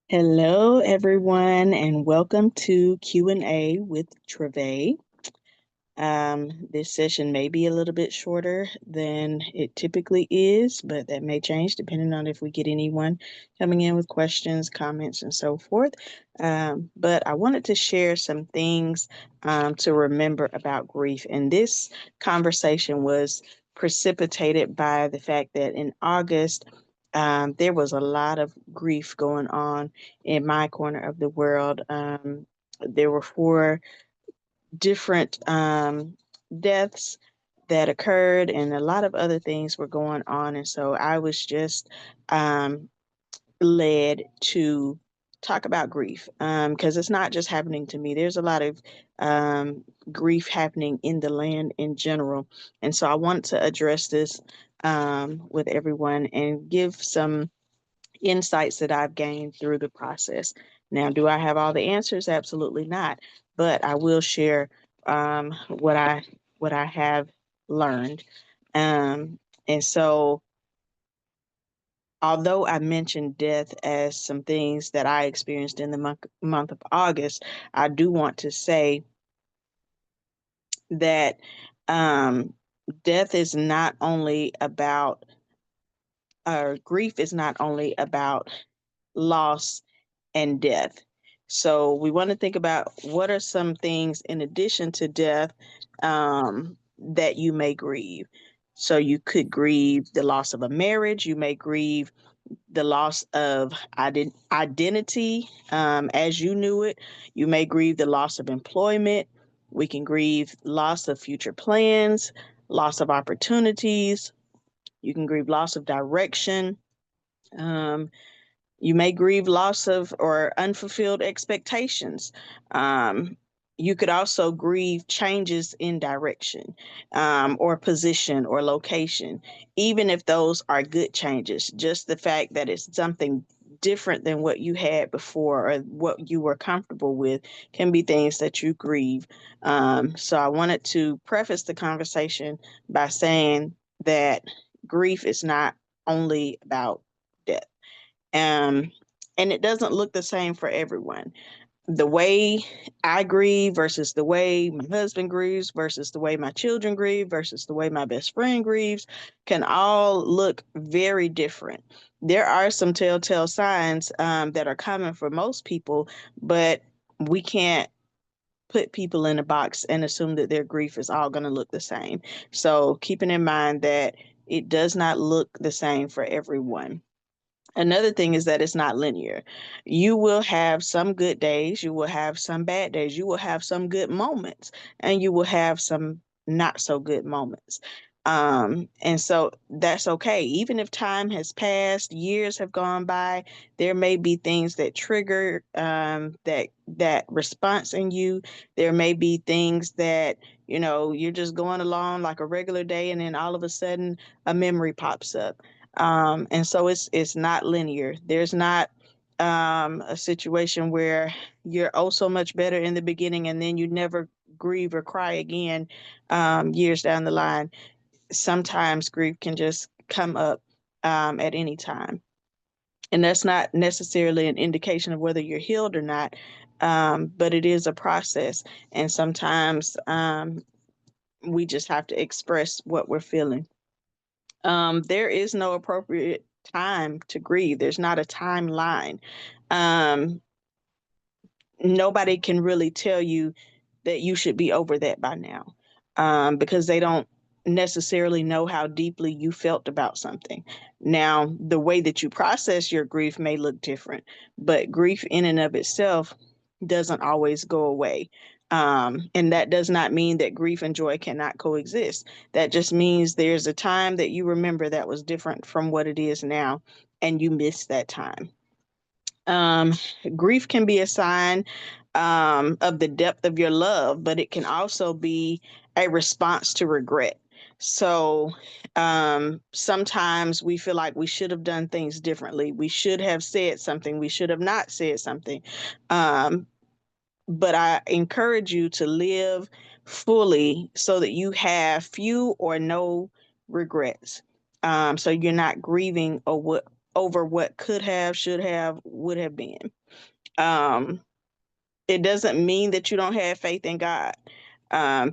Hello, everyone, and welcome to Q&A with Travaé. This session may be a little bit shorter than it typically is, but that may change depending on if we get anyone coming in with questions, comments, and so forth. But I wanted to share some things to remember about grief. And this conversation was precipitated by the fact that in August, there was a lot of grief going on in my corner of the world. There were four different deaths that occurred, and a lot of other things were going on. And so I was just um, led to talk about grief because it's not just happening to me. There's a lot of um, grief happening in the land in general. And so I want to address this with everyone and give some insights that I've gained through the process. Now, do I have all the answers? Absolutely not. But I will share what I have learned. And so, although I mentioned death as some things that I experienced in the month of August, I do want to say that um, death is not only about, or grief is not only about loss and death. So we want to think about what are some things in addition to death that you may grieve. So you could grieve the loss of a marriage. You may grieve the loss of identity as you knew it. You may grieve the loss of employment. We can grieve loss of future plans, loss of opportunities. You can grieve loss of direction. Um, you may grieve loss of or unfulfilled expectations. Um, you could also grieve changes in direction or position or location, even if those are good changes. Just the fact that it's something different than what you had before or what you were comfortable with can be things that you grieve. So I wanted to preface the conversation by saying that grief is not only about death. Um, and it doesn't look the same for everyone. The way I grieve versus the way my husband grieves versus the way my children grieve versus the way my best friend grieves can all look very different. There are some telltale signs that are common for most people, but we can't put people in a box and assume that their grief is all going to look the same. So keeping in mind that it does not look the same for everyone. Another thing is that it's not linear. You will have some good days, you will have some bad days, you will have some good moments, and you will have some not so good moments. And so that's okay. Even if time has passed, years have gone by, there may be things that trigger that response in you. There may be things that, you're just going along like a regular day, and then all of a sudden a memory pops up. And so it's not linear. There's not a situation where you're oh so much better in the beginning and then you never grieve or cry again years down the line. Sometimes grief can just come up at any time. And that's not necessarily an indication of whether you're healed or not, but it is a process. And sometimes we just have to express what we're feeling. There is no appropriate time to grieve. There's not a timeline. Um, Nobody can really tell you that you should be over that by now because they don't necessarily know how deeply you felt about something. Now, the way that you process your grief may look different, but grief in and of itself doesn't always go away. And that does not mean that grief and joy cannot coexist. That just means there's a time that you remember that was different from what it is now, and you miss that time. Um, Grief can be a sign of the depth of your love, but it can also be a response to regret. So sometimes we feel like we should have done things differently. We should have said something. We should have not said something. Um, but I encourage you to live fully so that you have few or no regrets. So you're not grieving or what over what could have, should have, would have been. Um, it doesn't mean that you don't have faith in God.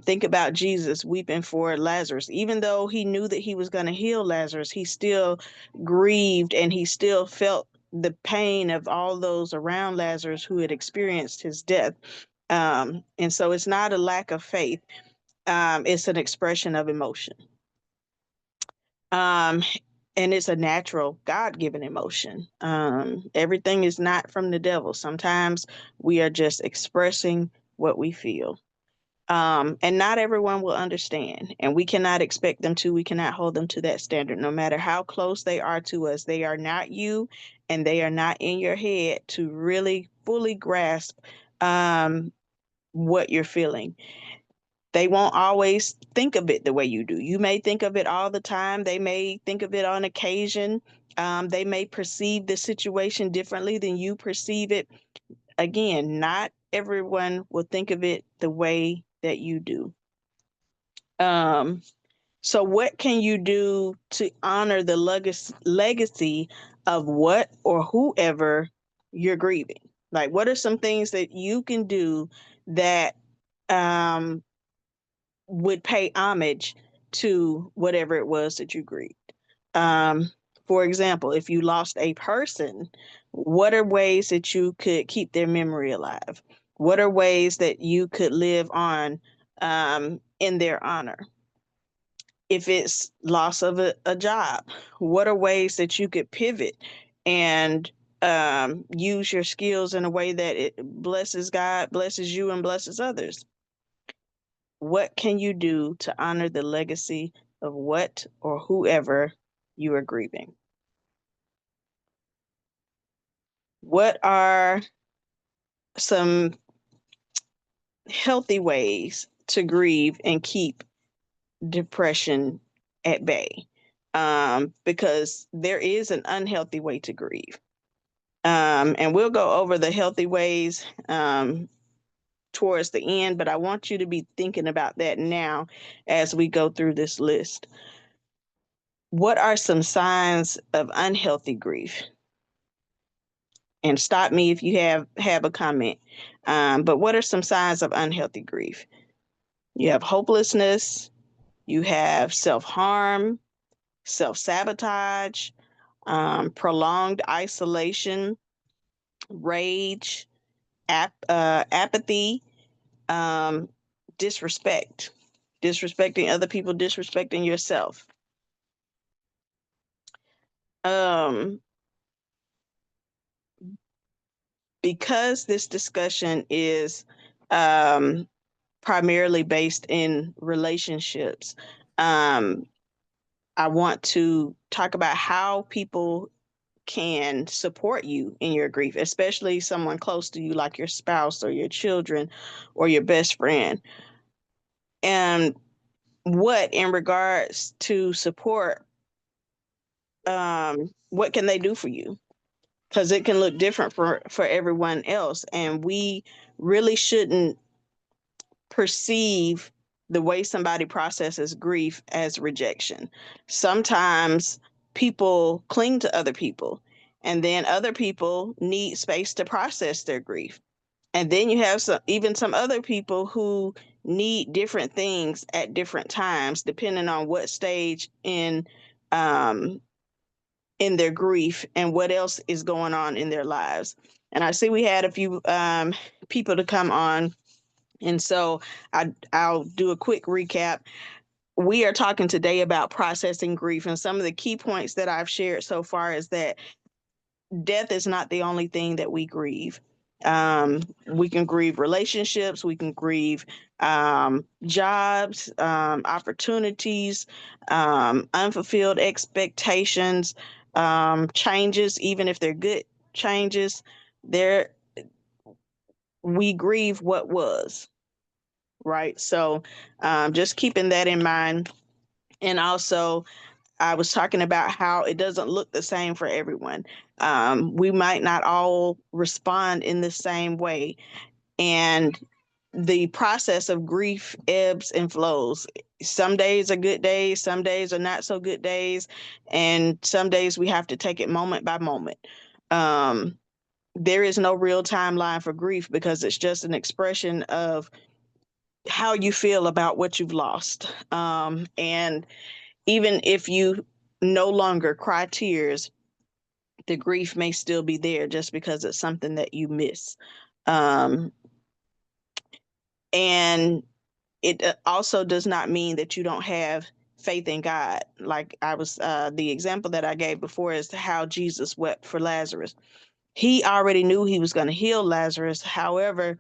Think about Jesus weeping for Lazarus. Even though he knew that he was going to heal Lazarus, he still grieved and he still felt the pain of all those around Lazarus who had experienced his death. And so it's not a lack of faith, it's an expression of emotion. Um, and it's a natural God-given emotion. Everything is not from the devil. Sometimes we are just expressing what we feel. And not everyone will understand, and we cannot expect them to. We cannot hold them to that standard, no matter how close they are to us. They are not you, and they are not in your head to really fully grasp what you're feeling. They won't always think of it the way you do. You may think of it all the time. They may think of it on occasion. They may perceive the situation differently than you perceive it. Again, not everyone will think of it the way that you do. Um, so, what can you do to honor the legacy of what or whoever you're grieving? Like, what are some things that you can do that um, would pay homage to whatever it was that you grieved? Um, for example, if you lost a person, what are ways that you could keep their memory alive? What are ways that you could live on in their honor? If it's loss of a job, what are ways that you could pivot and use your skills in a way that it blesses God, blesses you, and blesses others? What can you do to honor the legacy of what or whoever you are grieving? What are some healthy ways to grieve and keep depression at bay? Because there is an unhealthy way to grieve. And we'll go over the healthy ways towards the end, but I want you to be thinking about that now as we go through this list. What are some signs of unhealthy grief? And stop me if you have a comment. But what are some signs of unhealthy grief? You have hopelessness, you have self-harm, self-sabotage, prolonged isolation, rage, apathy, um, disrespect, disrespecting other people, disrespecting yourself. Um, because this discussion is primarily based in relationships, um, I want to talk about how people can support you in your grief, especially someone close to you, like your spouse or your children or your best friend. And what, in regards to support, what can they do for you? Because it can look different for everyone else, and we really shouldn't perceive the way somebody processes grief as rejection. Sometimes people cling to other people, and then other people need space to process their grief. And then you have some other people who need different things at different times, depending on what stage um, in their grief and what else is going on in their lives. And I see we had a few people to come on, and so I'll do a quick recap. We are talking today about processing grief, and some of the key points that I've shared so far is that death is not the only thing that we grieve. We can grieve relationships, we can grieve jobs, opportunities, unfulfilled expectations, changes, even if they're good changes. There, we grieve what was, right? So just keeping that in mind. And also, I was talking about how it doesn't look the same for everyone. We might not all respond in the same way. And the process of grief ebbs and flows. Some days are good days, some days are not so good days, and some days we have to take it moment by moment. Um, there is no real timeline for grief because it's just an expression of how you feel about what you've lost. And even if you no longer cry tears, the grief may still be there just because it's something that you miss. Um, and it also does not mean that you don't have faith in God. Like the example that I gave before is how Jesus wept for Lazarus. He already knew he was going to heal Lazarus. However,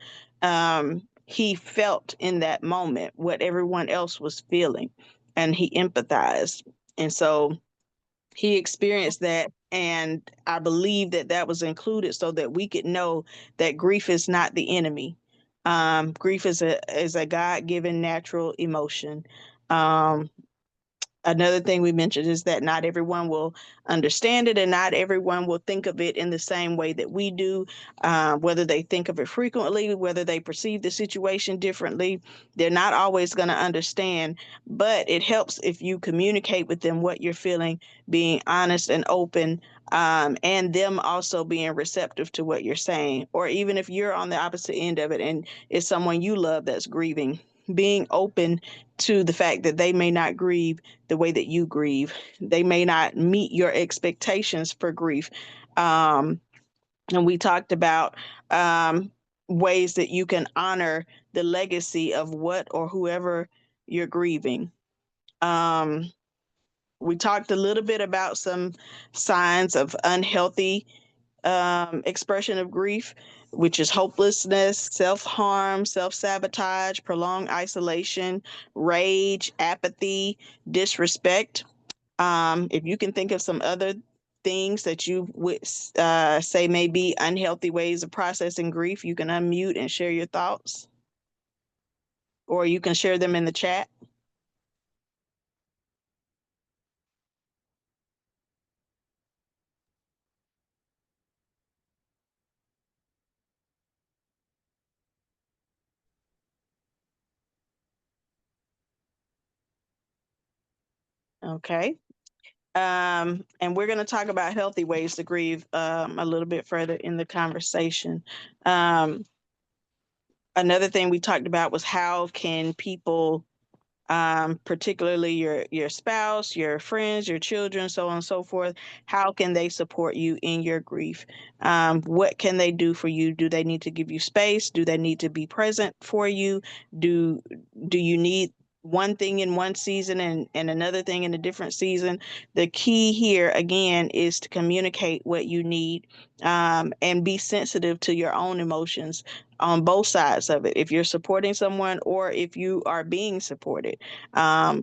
he felt in that moment what everyone else was feeling, and he empathized. And so he experienced that. And I believe that that was included so that we could know that grief is not the enemy. Grief is a God-given natural emotion. Um, Another thing we mentioned is that not everyone will understand it and not everyone will think of it in the same way that we do. Whether they think of it frequently, whether they perceive the situation differently, they're not always going to understand. But it helps if you communicate with them what you're feeling, being honest and open, and them also being receptive to what you're saying. Or even if you're on the opposite end of it and it's someone you love that's grieving, being open to the fact that they may not grieve the way that you grieve. They may not meet your expectations for grief. Um, and we talked about ways that you can honor the legacy of what or whoever you're grieving. Um, we talked a little bit about some signs of unhealthy expression of grief, which is hopelessness, self harm, self sabotage, prolonged isolation, rage, apathy, disrespect. If you can think of some other things that you would say may be unhealthy ways of processing grief, you can unmute and share your thoughts, or you can share them in the chat. Okay. And we're going to talk about healthy ways to grieve a little bit further in the conversation. Um, Another thing we talked about was how can people, particularly your spouse, your friends, your children, so on and so forth. How can they support you in your grief? What can they do for you? Do they need to give you space? Do they need to be present for you? Do do you need one thing in one season and another thing in a different season? The key here again is to communicate what you need, and be sensitive to your own emotions on both sides of it. If you're supporting someone or if you are being supported,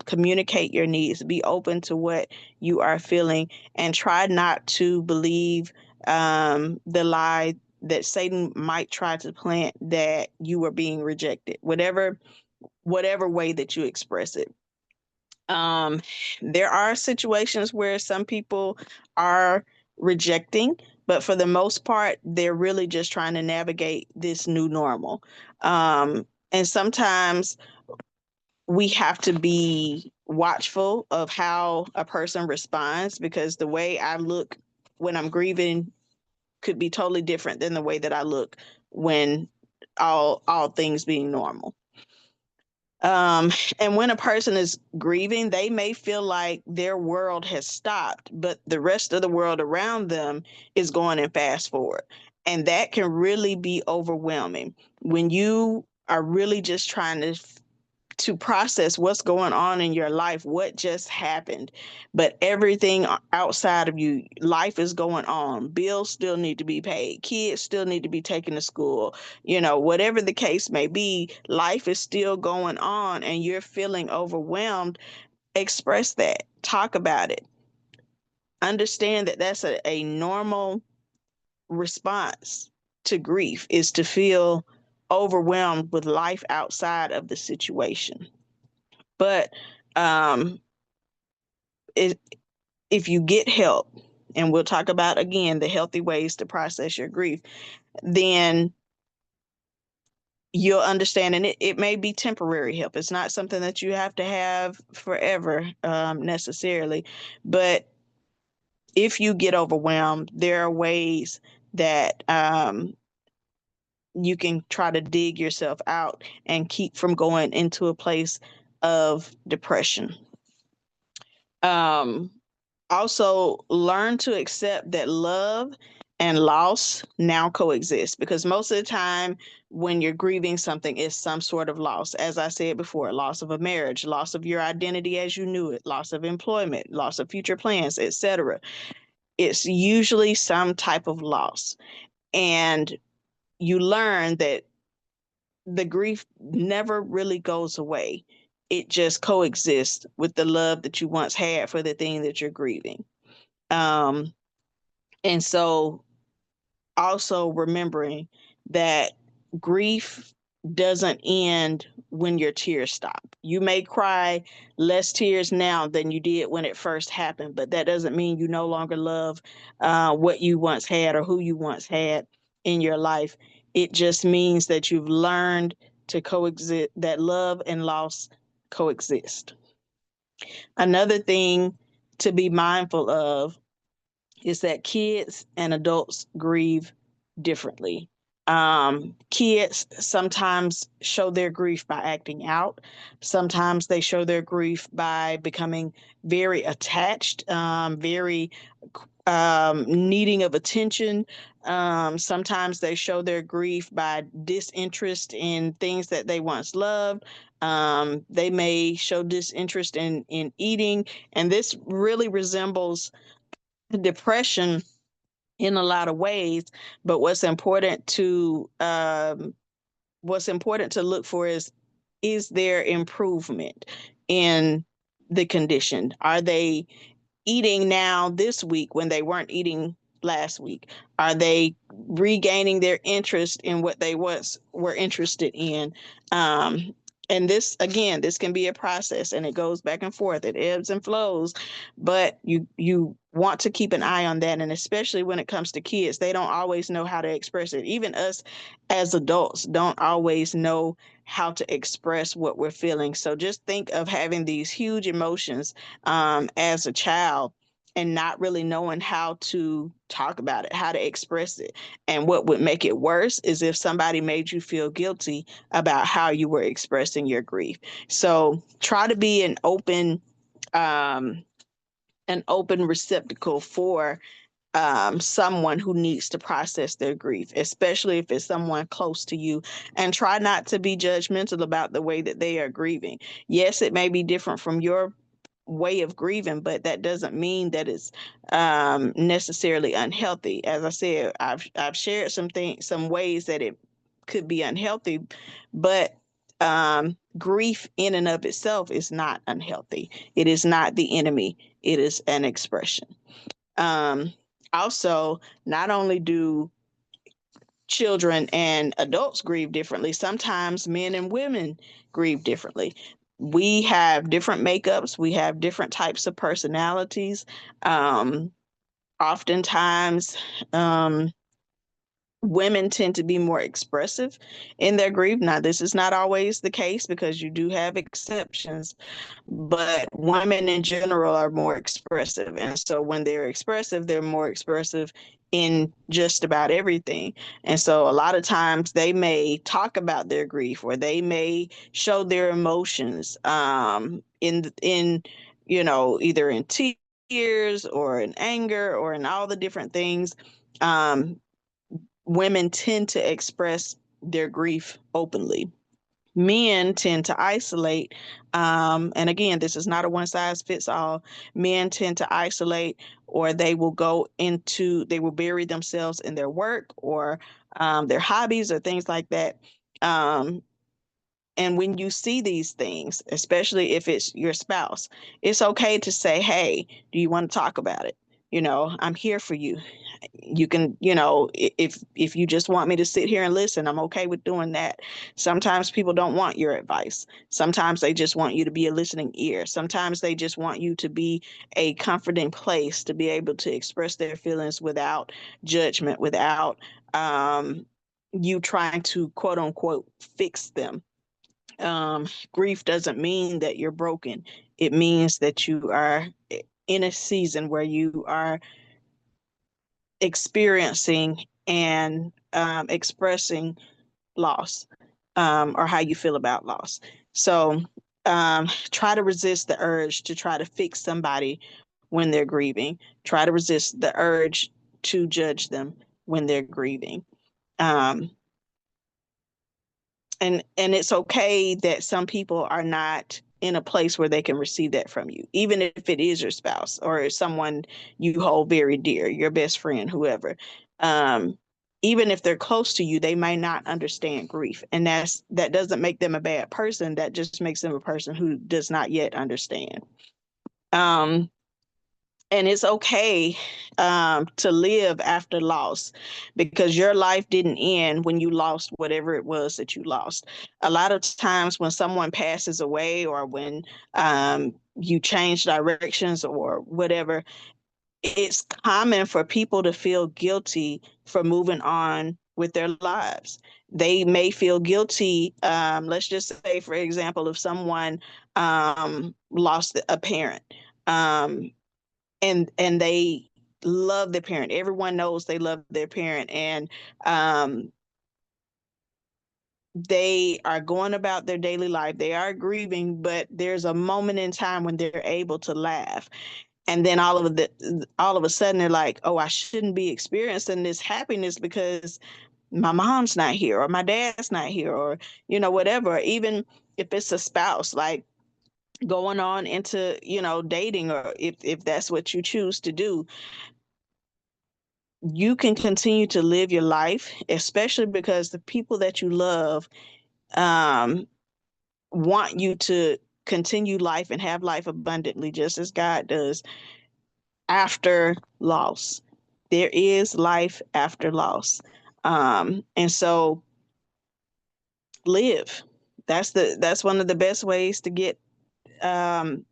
communicate your needs, be open to what you are feeling, and try not to believe the lie that Satan might try to plant that you are being rejected, whatever way that you express it. Um, there are situations where some people are rejecting, but for the most part, they're really just trying to navigate this new normal. And sometimes we have to be watchful of how a person responds because the way I look when I'm grieving could be totally different than the way that I look when all things being normal. Um, and when a person is grieving, they may feel like their world has stopped, but the rest of the world around them is going in fast forward. And that can really be overwhelming when you are really just trying to process what's going on in your life, what just happened, but everything outside of you, life is going on. Bills still need to be paid. Kids still need to be taken to school. Whatever the case may be, life is still going on and you're feeling overwhelmed. Express that. Talk about it. Understand that that's a normal response to grief is to feel overwhelmed with life outside of the situation. But um, it, if you get help, and we'll talk about again the healthy ways to process your grief, then you'll understand. And it may be temporary help. It's not something that you have to have forever, necessarily. But if you get overwhelmed, there are ways that you can try to dig yourself out and keep from going into a place of depression. Um, Also, learn to accept that love and loss now coexist, because most of the time when you're grieving something, it's some sort of loss. As I said before, loss of a marriage, loss of your identity as you knew it, loss of employment, loss of future plans, etc. It's usually some type of loss. And you learn that the grief never really goes away. It just coexists with the love that you once had for the thing that you're grieving. Um, and so also remembering that grief doesn't end when your tears stop. You may cry less tears now than you did when it first happened, but that doesn't mean you no longer love what you once had or who you once had in your life. It just means that you've learned to coexist, that love and loss coexist. Another thing to be mindful of is that kids and adults grieve differently. Kids sometimes show their grief by acting out. Sometimes they show their grief by becoming very attached, very needing of attention. Sometimes they show their grief by disinterest in things that they once loved. They may show disinterest in eating, and this really resembles depression in a lot of ways. But what's important to look for is there improvement in the condition? Are they eating now this week when they weren't eating last week? Are they regaining their interest in what they once were interested in? Um, and this, again, this can be a process, and it goes back and forth. It ebbs and flows, but you want to keep an eye on that. And especially when it comes to kids, they don't always know how to express it. Even us as adults don't always know how to express what we're feeling. So just think of having these huge emotions as a child and not really knowing how to talk about it, how to express it. And what would make it worse is if somebody made you feel guilty about how you were expressing your grief. So try to be um, an open receptacle for someone who needs to process their grief, especially if it's someone close to you, and try not to be judgmental about the way that they are grieving. Yes, it may be different from your way of grieving, but that doesn't mean that it's necessarily unhealthy. As I said, I've shared some ways that it could be unhealthy, but grief in and of itself is not unhealthy. It is not the enemy. It is an expression. Um, Also, not only do children and adults grieve differently, sometimes men and women grieve differently. We have different makeups, we have different types of personalities. Um, Oftentimes, um, women tend to be more expressive in their grief. Now, this is not always the case because you do have exceptions, but women in general are more expressive. And so when they're more expressive in just about everything. And so a lot of times they may talk about their grief, or they may show their emotions either in tears or in anger or in all the different things. Um, Women tend to express their grief openly. Men tend to isolate. And again, this is not a one size fits all. Men tend to isolate, or they will bury themselves in their work or their hobbies or things like that. Um, and when you see these things, especially if it's your spouse, it's okay to say, hey, do you want to talk about it? I'm here for you. You can, if you just want me to sit here and listen, I'm okay with doing that. Sometimes people don't want your advice. Sometimes they just want you to be a listening ear. Sometimes they just want you to be a comforting place to be able to express their feelings without judgment, without you trying to quote unquote fix them. Grief doesn't mean that you're broken. It means that you are in a season where you are experiencing and expressing loss, or how you feel about loss. So try to resist the urge to try to fix somebody when they're grieving. Try to resist the urge to judge them when they're grieving. Um, and it's okay that some people are not in a place where they can receive that from you, even if it is your spouse or someone you hold very dear, your best friend, whoever. um, Even if they're close to you, they might not understand grief, and that doesn't make them a bad person. That just makes them a person who does not yet understand. um, and it's okay to live after loss, because your life didn't end when you lost whatever it was that you lost. A lot of times when someone passes away, or when you change directions or whatever, it's common for people to feel guilty for moving on with their lives. They may feel guilty. Let's just say, for example, if someone lost a parent, um, and they love their parent. Everyone knows they love their parent, and um, they are going about their daily life. They are grieving, but there's a moment in time when they're able to laugh, and then all of a sudden they're like, "Oh, I shouldn't be experiencing this happiness because my mom's not here, or my dad's not here, or whatever." Even if it's a spouse, like going on into dating, or if that's what you choose to do, you can continue to live your life, especially because the people that you love um, want you to continue life and have life abundantly, just as God does, after loss. There is life after loss. And so live. That's one of the best ways to get um,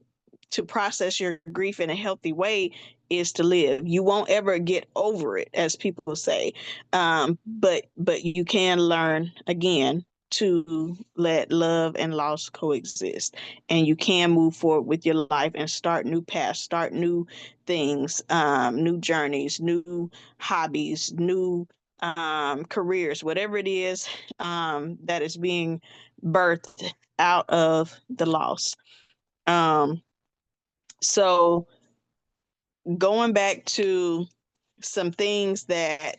to process your grief in a healthy way, is to live. You won't ever get over it, as people say, but you can learn again to let love and loss coexist, and you can move forward with your life and start new paths, start new things, new journeys, new hobbies, new careers, whatever it is that is being birthed out of the loss. Um, so going back to some things that,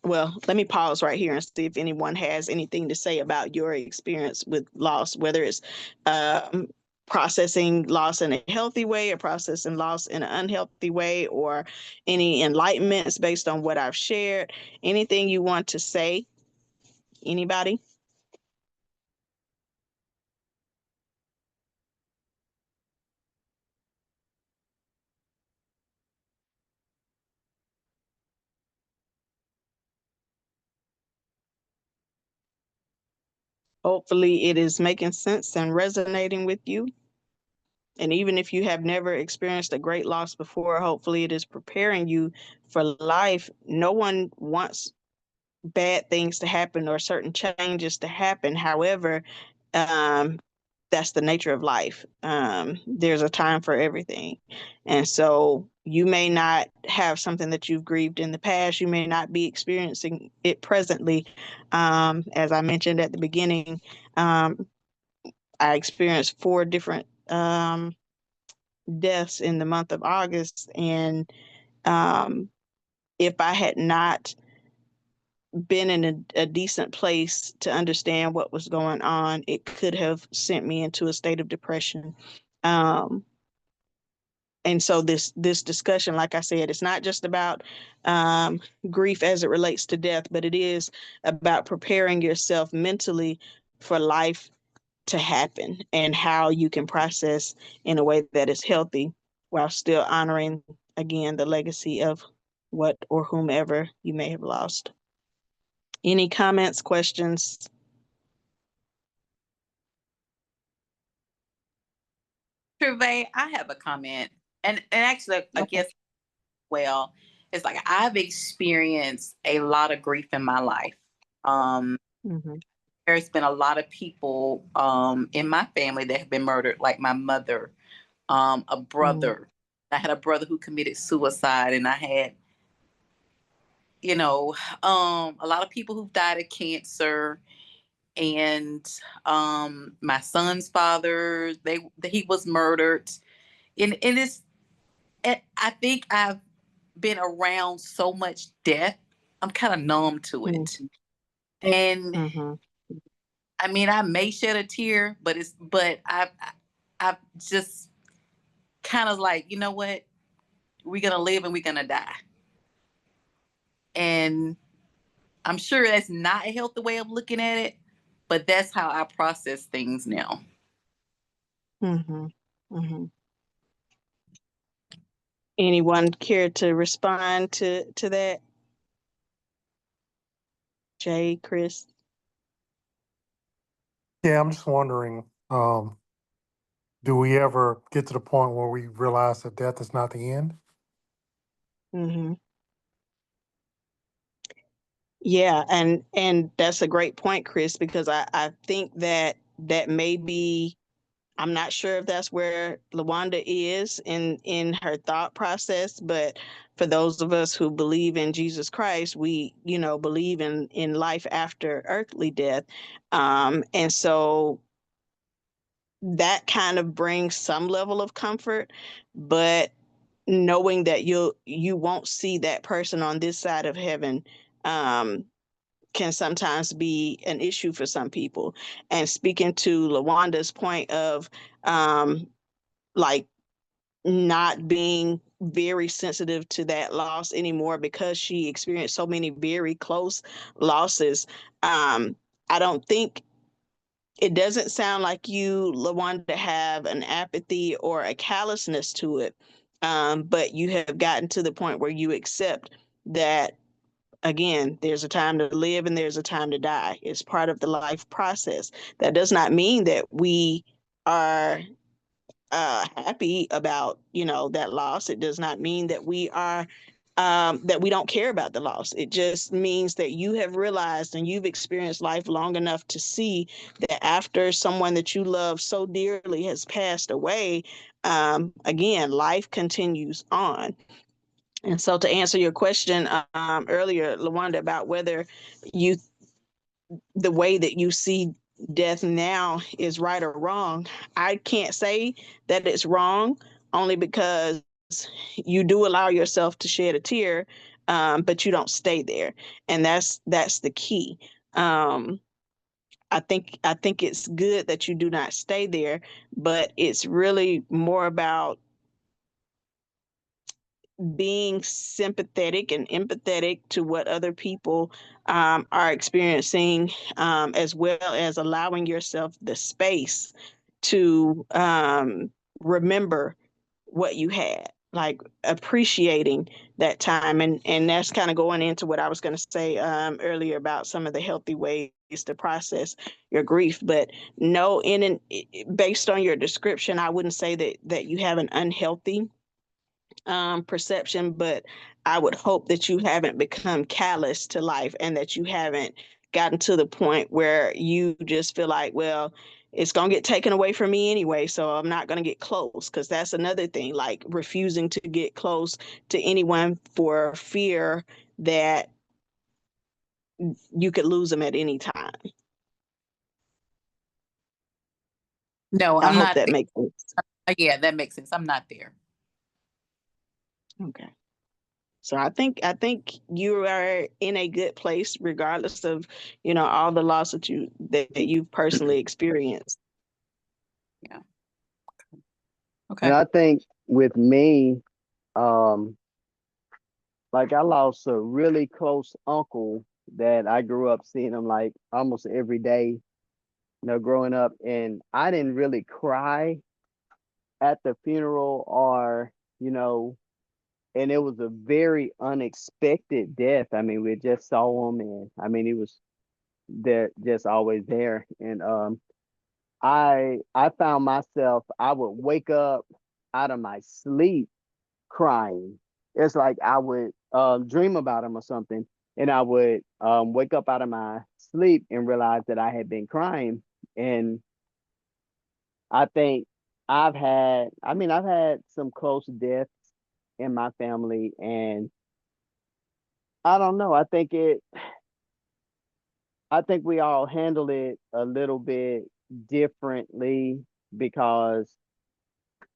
well, let me pause right here and see if anyone has anything to say about your experience with loss, whether it's um, processing loss in a healthy way or processing loss in an unhealthy way, or any enlightenments based on what I've shared. Anything you want to say? Anybody? Hopefully it is making sense and resonating with you. And even if you have never experienced a great loss before, hopefully it is preparing you for life. No one wants bad things to happen or certain changes to happen. However, um, that's the nature of life. There's a time for everything. And so you may not have something that you've grieved in the past. You may not be experiencing it presently. As I mentioned at the beginning, I experienced 4 different deaths in the month of August. And um, if I had not been in a decent place to understand what was going on, it could have sent me into a state of depression. Um, and so this discussion, like I said, it's not just about grief as it relates to death, but it is about preparing yourself mentally for life to happen, and how you can process in a way that is healthy while still honoring, again, the legacy of what or whomever you may have lost. Any comments, questions? Travay, I have a comment, and actually, I Okay. guess, well, it's like I've experienced a lot of grief in my life. Um, Mhm. there's been a lot of people in my family that have been murdered, like my mother, a Mhm. brother. I had a brother who committed suicide, and I had, you know, a lot of people who've died of cancer, and my son's father, he was murdered, and I think I've been around so much death, I'm kind of numb to it. Mhm. And Mhm. I mean, I may shed a tear, but I've just kind of like, you know what? We're gonna live and we're gonna die. And I'm sure that's not a healthy way of looking at it, but that's how I process things now. Mhm. Mhm. Anyone care to respond to that? Jay, Chris? Yeah, I'm just wondering, do we ever get to the point where we realize that death is not the end? Mhm. Yeah, and that's a great point, Chris, because I think that that may be, I'm not sure if that's where Lawanda is in her thought process, but for those of us who believe in Jesus Christ, we, believe in life after earthly death. And so that kind of brings some level of comfort, but knowing that you won't see that person on this side of heaven, um, can sometimes be an issue for some people. And speaking to Lawanda's point of, like, not being very sensitive to that loss anymore because she experienced so many very close losses. I don't think, it doesn't sound like you, Lawanda, have an apathy or a callousness to it. But you have gotten to the point where you accept that, again, there's a time to live and there's a time to die. It's part of the life process. That does not mean that we are happy about, that loss. It does not mean that we are, that we don't care about the loss. It just means that you have realized and you've experienced life long enough to see that after someone that you love so dearly has passed away, again, life continues on. And so, to answer your question earlier, Lawanda, about whether you, the way that you see death now is right or wrong, I can't say that it's wrong, only because you do allow yourself to shed a tear, but you don't stay there, and that's the key. Um, I think it's good that you do not stay there, but it's really more about being sympathetic and empathetic to what other people are experiencing, as well as allowing yourself the space to remember what you had, like appreciating that time. And that's kind of going into what I was going to say earlier about some of the healthy ways to process your grief. But no, based on your description, I wouldn't say that you have an unhealthy perception, but I would hope that you haven't become callous to life and that you haven't gotten to the point where you just feel like, well, it's going to get taken away from me anyway, so I'm not going to get close. Because that's another thing, like refusing to get close to anyone for fear that you could lose them at any time. No, I I'm hope not that there. makes sense. Yeah, that makes sense. I'm not there. Okay. So I think you are in a good place, regardless of, all the loss that you've personally experienced. Yeah. And Okay. I think with me, um, like I lost a really close uncle that I grew up seeing him like almost every day, growing up. And I didn't really cry at the funeral or, you know, and it was a very unexpected death. I mean, we just saw him and I mean, he was there, just always there. And I found myself, I would wake up out of my sleep crying. It's like I would dream about him or something. and I would wake up out of my sleep and realize that I had been crying. And I think I've had some close deaths in my family, and I don't know. I think we all handle it a little bit differently because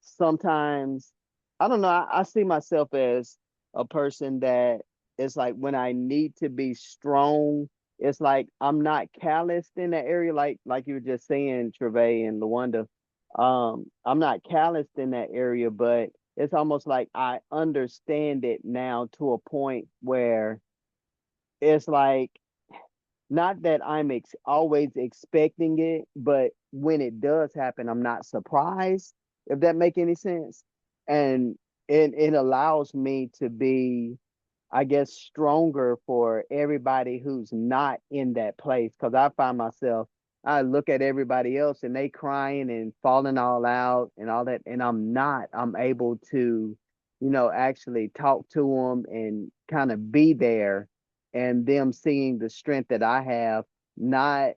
sometimes I don't know, I see myself as a person that it's like when I need to be strong, it's like I'm not calloused in that area, like you were just saying, Travay and Lawanda. I'm not calloused in that area, but it's almost like I understand it now to a point where it's like not that I'm always expecting it, but when it does happen, I'm not surprised, if that make any sense. And it allows me to be, I guess, stronger for everybody who's not in that place. Cause I find myself, I look at everybody else and they crying and falling all out and all that. And I'm not, I'm able to, actually talk to them and kind of be there, and them seeing the strength that I have, not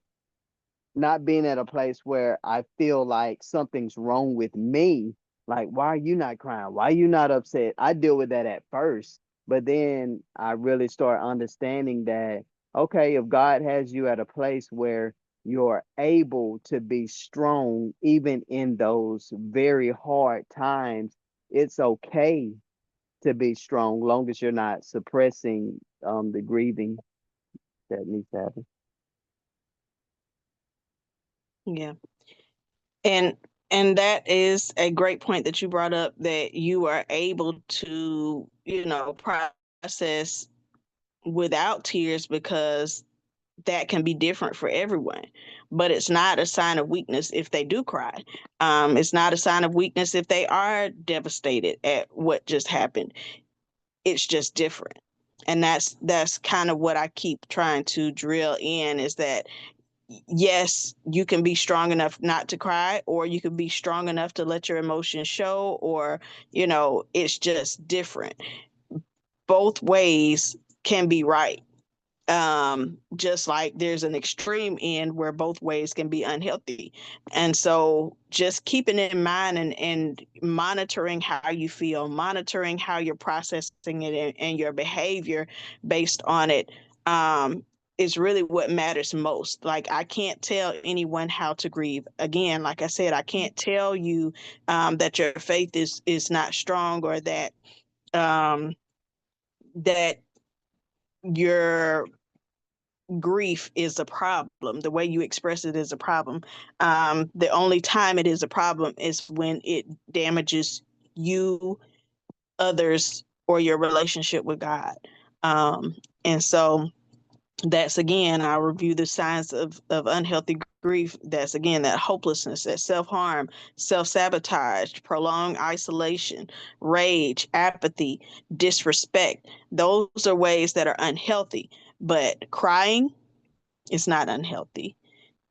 not being at a place where I feel like something's wrong with me. Like, why are you not crying? Why are you not upset? I deal with that at first, but then I really start understanding that, okay, if God has you at a place where you're able to be strong, even in those very hard times, it's okay to be strong, long as you're not suppressing the grieving that needs to happen. Yeah. And and that is a great point that you brought up, that you are able to, process without tears, because that can be different for everyone. But it's not a sign of weakness if they do cry. It's not a sign of weakness if they are devastated at what just happened. It's just different. And that's kind of what I keep trying to drill in, is that yes, you can be strong enough not to cry, or you can be strong enough to let your emotions show, or, it's just different. Both ways can be right. Just like there's an extreme end where both ways can be unhealthy. And so just keeping it in mind, and monitoring how you feel, monitoring how you're processing it, and your behavior based on it, is really what matters most. Like, I can't tell anyone how to grieve. Again, like I said, I can't tell you that your faith is not strong, or um, that your grief is a problem. The way you express it is a problem. The only time it is a problem is when it damages you, others, or your relationship with God. And so that's, again, I'll review the signs of unhealthy grief. That's, again, that hopelessness, that self-harm, self-sabotage, prolonged isolation, rage, apathy, disrespect. Those are ways that are unhealthy. But crying is not unhealthy.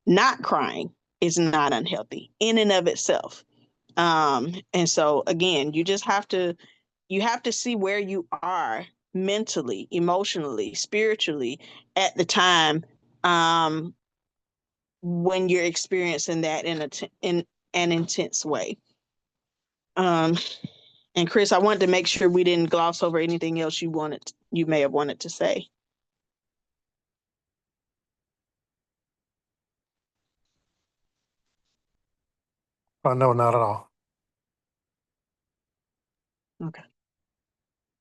Not crying is not unhealthy in and of itself. And so, again, you have to see where you are mentally, emotionally, spiritually at the time, um, when you're experiencing that in an intense way. Um, and Chris, I wanted to make sure we didn't gloss over anything else you may have wanted to say. No, not at all. Okay.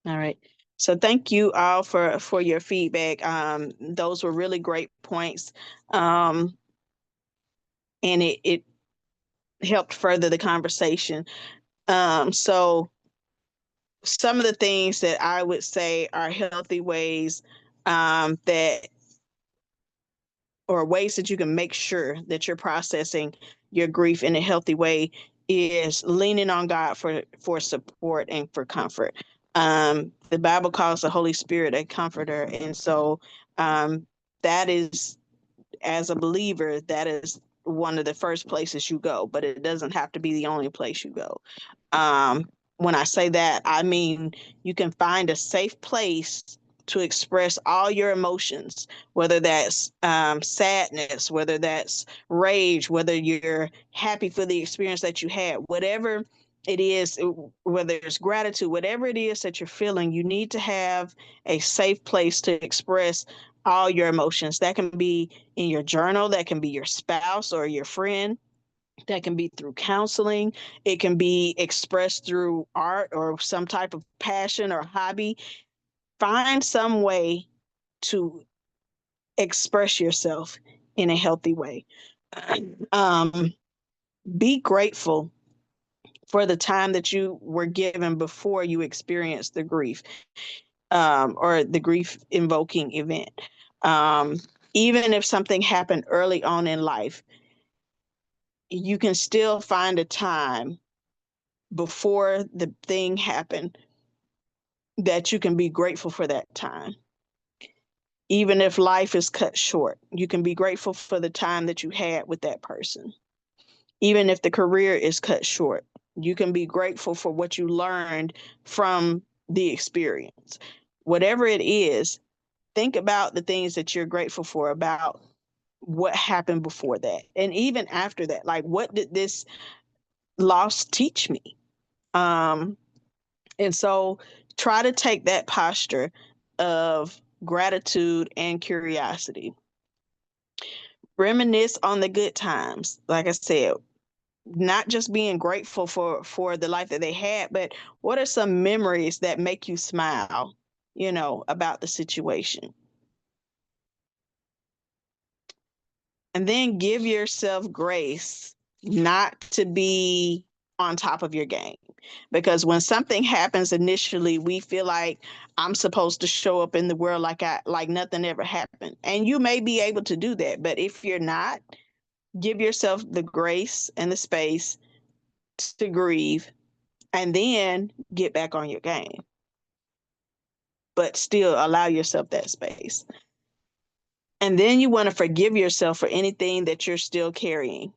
All right. So thank you all for your feedback. Those were really great points. And it helped further the conversation. So some of the things that I would say are healthy ways, that or ways that you can make sure that you're processing your grief in a healthy way, is leaning on God for support and for comfort. The Bible calls the Holy Spirit a comforter, and so that is, as a believer, that is one of the first places you go, but it doesn't have to be the only place you go. When I say that, I mean you can find a safe place to express all your emotions, whether that's sadness, whether that's rage, whether you're happy for the experience that you had, whatever it is, whether it's gratitude, whatever it is that you're feeling, you need to have a safe place to express all your emotions. That can be in your journal, that can be your spouse or your friend, that can be through counseling, it can be expressed through art or some type of passion or hobby. Find some way to express yourself in a healthy way. um, be grateful for the time that you were given before you experienced the grief, or the grief invoking event. um, Even if something happened early on in life, you can still find a time before the thing happened that you can be grateful for that time. Even if life is cut short, you can be grateful for the time that you had with that person. Even if the career is cut short, you can be grateful for what you learned from the experience. Whatever it is, think about the things that you're grateful for about what happened before that. And even after that, like, what did this loss teach me? Um, And so try to take that posture of gratitude and curiosity. Reminisce on the good times. Like I said, not just being grateful for the life that they had, but what are some memories that make you smile, about the situation? And then give yourself grace not to be on top of your game. Because when something happens initially, we feel like I'm supposed to show up in the world like nothing ever happened. And you may be able to do that, but if you're not, give yourself the grace and the space to grieve and then get back on your game. But still allow yourself that space. And then you want to forgive yourself for anything that you're still carrying,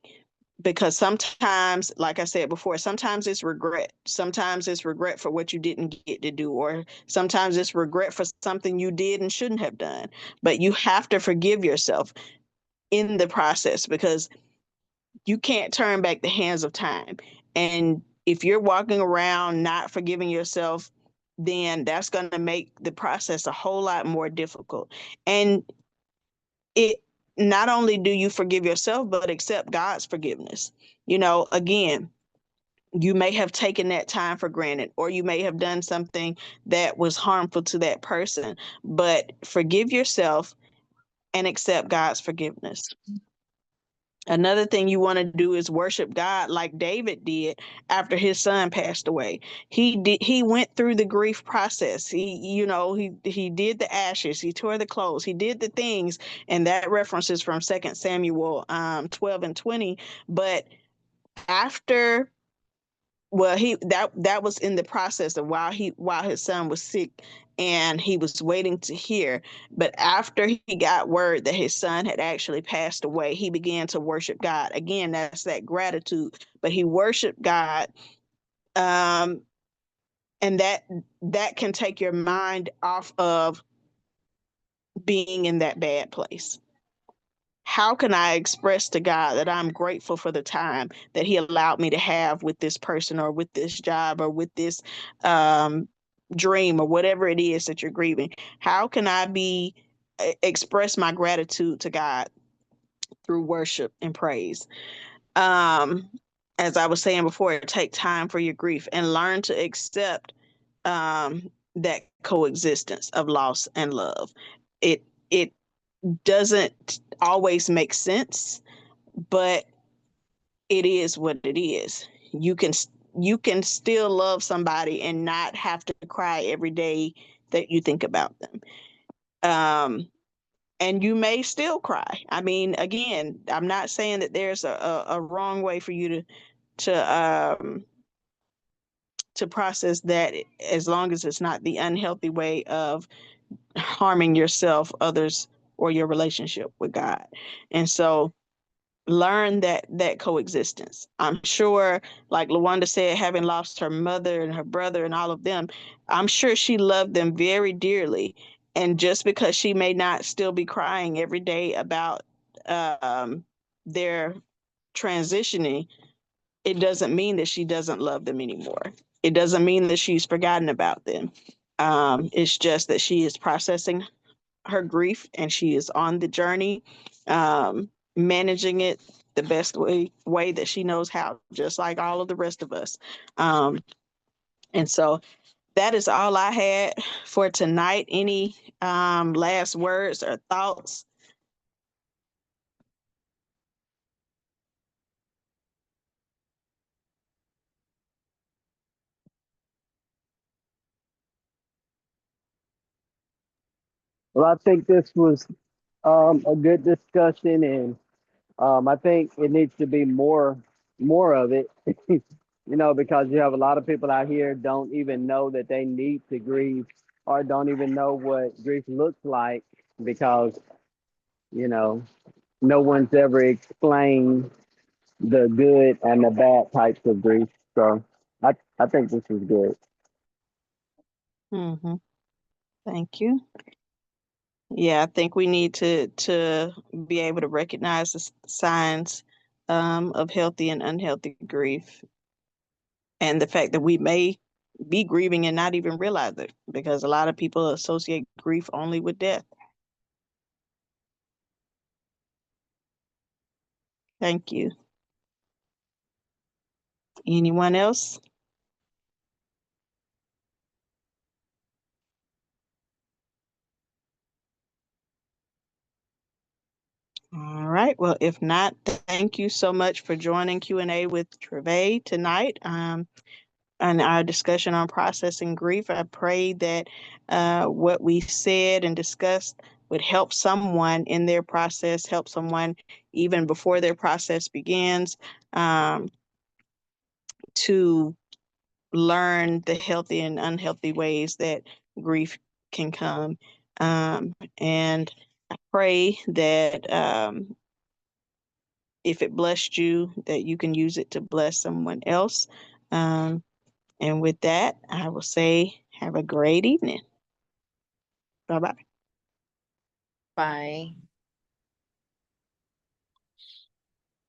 because sometimes, like I said before, sometimes it's regret. Sometimes it's regret for what you didn't get to do, or sometimes it's regret for something you did and shouldn't have done. But you have to forgive yourself in the process, because you can't turn back the hands of time. And if you're walking around not forgiving yourself, then that's going to make the process a whole lot more difficult. And it not only do you forgive yourself, but accept God's forgiveness. Again, you may have taken that time for granted, or you may have done something that was harmful to that person, but forgive yourself and accept God's forgiveness. Another thing you want to do is worship God like David did after his son passed away. He went through the grief process. He did the ashes, he tore the clothes, he did the things, and that references from 2 Samuel 12 and 20. But after well, that was in the process of while his son was sick and he was waiting to hear. But after he got word that his son had actually passed away, he began to worship God. Again, that's that gratitude. But he worshiped God, um, and that can take your mind off of being in that bad place. How can I express to God that I'm grateful for the time that He allowed me to have with this person, or with this job, or with this um, dream, or whatever it is that you're grieving? How can I express my gratitude to God through worship and praise? Um, as I was saying before, take time for your grief and learn to accept that coexistence of loss and love. It doesn't always make sense, but it is what it is. You can still love somebody and not have to cry every day that you think about them. Um, and you may still cry. I mean, again, I'm not saying that there's a wrong way for you to to process that, as long as it's not the unhealthy way of harming yourself, others, or your relationship with God. And so learn that coexistence. I'm sure, like Lawanda said, having lost her mother and her brother and all of them, I'm sure she loved them very dearly. And just because she may not still be crying every day about their transitioning, it doesn't mean that she doesn't love them anymore. It doesn't mean that she's forgotten about them. It's just that she is processing her grief and she is on the journey, managing it the best way that she knows how, just like all of the rest of us. And so that is all I had for tonight. Any last words or thoughts? Well, I think this was a good discussion, and I think it needs to be more of it. Because you have a lot of people out here don't even know that they need to grieve or don't even know what grief looks like because you know no one's ever explained the good and the bad types of grief. So I think this is good. Mm-hmm. Thank you. Yeah, I think we need to be able to recognize the signs of healthy and unhealthy grief, and the fact that we may be grieving and not even realize it, because a lot of people associate grief only with death. Thank you. Anyone else? All right. Well, if not, thank you so much for joining Q&A with Travaé tonight. And our discussion on processing grief. I pray that what we said and discussed would help someone in their process, help someone even before their process begins, to learn the healthy and unhealthy ways that grief can come. And I pray that if it blessed you, that you can use it to bless someone else. And with that, I will say, have a great evening. Bye bye. Bye.